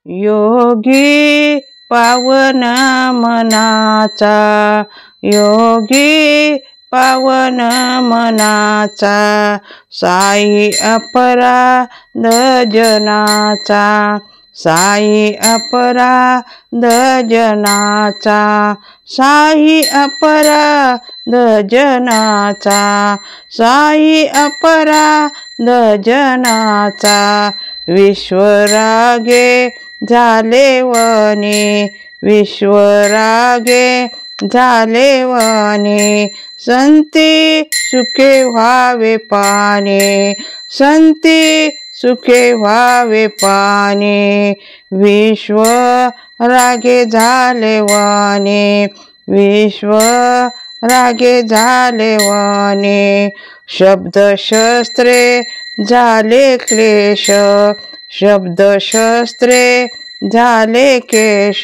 योगी पावन मनाचा, योगी पावन मनाचा, साई अपराध जनाचा, साई अपराध जनाचा, साई अपराध जनाचा, साई अपराध जनाचा, विश्वरागे झाले वनी, विश्वरागे झाले वनी, संती सुखे व्हावे पाणी, संती सुखे व्हावे पाणी, विश्व रागे झाले वनी, विश्व रागे झाले वनी, शब्द शस्त्रे झाले क्लेश, शब्द शस्त्रे झाले केश,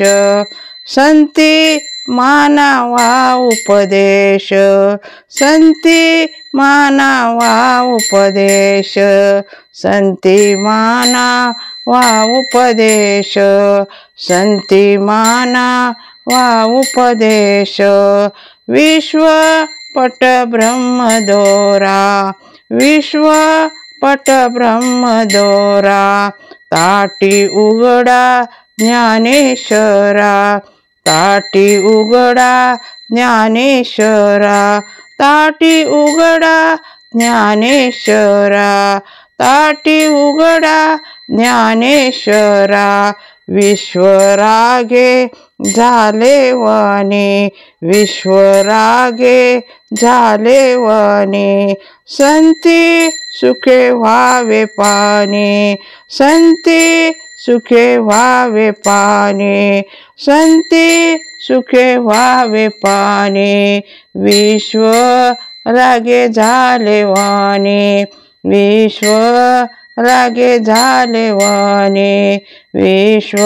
संती मानावा उपदेश, संती मानावा उपदेश, संती मानावा उपदेश, संती मानावा उपदेश, विश्व पट ब्रह्मदोरा, विश्व पट ब्रह्मदोरा, ताटी उघडा ज्ञानेश्वरा, ताटी उघडा ज्ञानेश्वरा, ताटी उघडा ज्ञानेश्वरा, ताटी उघडा ज्ञानेश्वरा, विश्वरागे झाले वनी, विश्वरागे झाले वनी, संती सुखे व्हावे पाणी, संती सुखे व्हावे पाणी, संती सुखे व्हावे पाणी, विश्व रागे झाले वनी, विश्व रागे झाले वनी, विश्व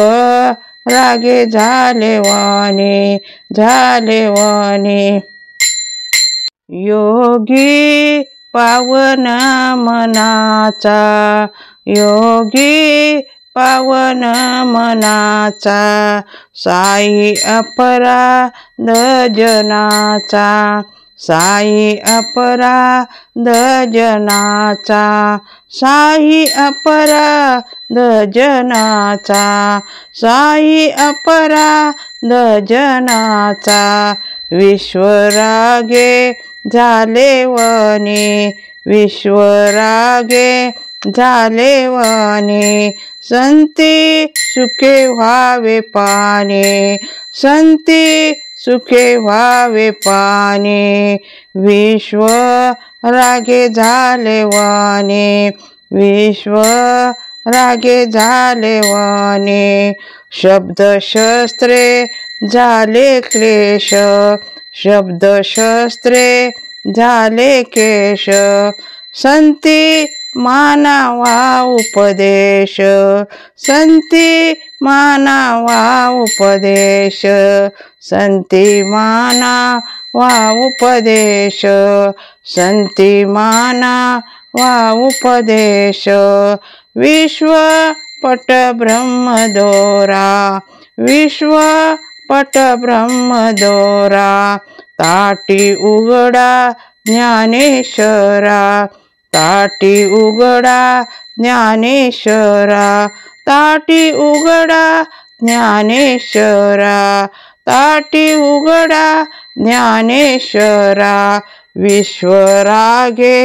रागे झाले वनी, झाले वनी, योगी पावन मनाचा, योगी पावन मनाचा, साई अपराध जनाचा, साई अपराध जनाचा, साई अपराध जनाचा, साई अपराध जनाचा, विश्वरागे झाले वनी, विश्वरागे झाले वनी, संती सुखे व्हावे पाणी, संती सुखे व्हावे पाणी, विश्व रागे झाले वनी, विश्व रागे झाले वनी, शब्द शस्त्रे झाले क्लेश, शब्द शस्त्रे झाले केश, संती मानावा उपदेश, संती मानावा उपदेश, संती मानावा उपदेश, संती मानावा उपदेश, विश्व पट ब्रह्मदोरा, विश्व पट ब्रह्मदोरा, ताटी उघडा ज्ञानेश्वरा, ताटी उघडा ज्ञानेश्वरा, ताटी उघडा ज्ञानेश्वरा, ताटी उघडा ज्ञानेश्वरा, विश्वरागे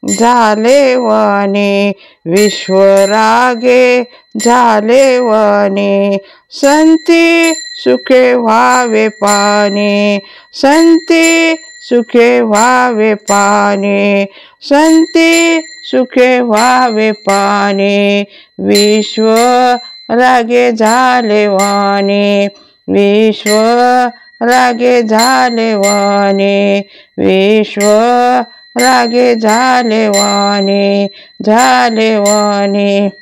झाले वनी, विश्वरागे झाले वनी, संती सुखे व्हावे पाणी, संती सुखे व्हावे पाणी, संती सुखे व्हावे पाणी, विश्व रागे झाले वनी, विश्व रागे झाले वनी, विश्व रागे झाले वनी, झाले वनी.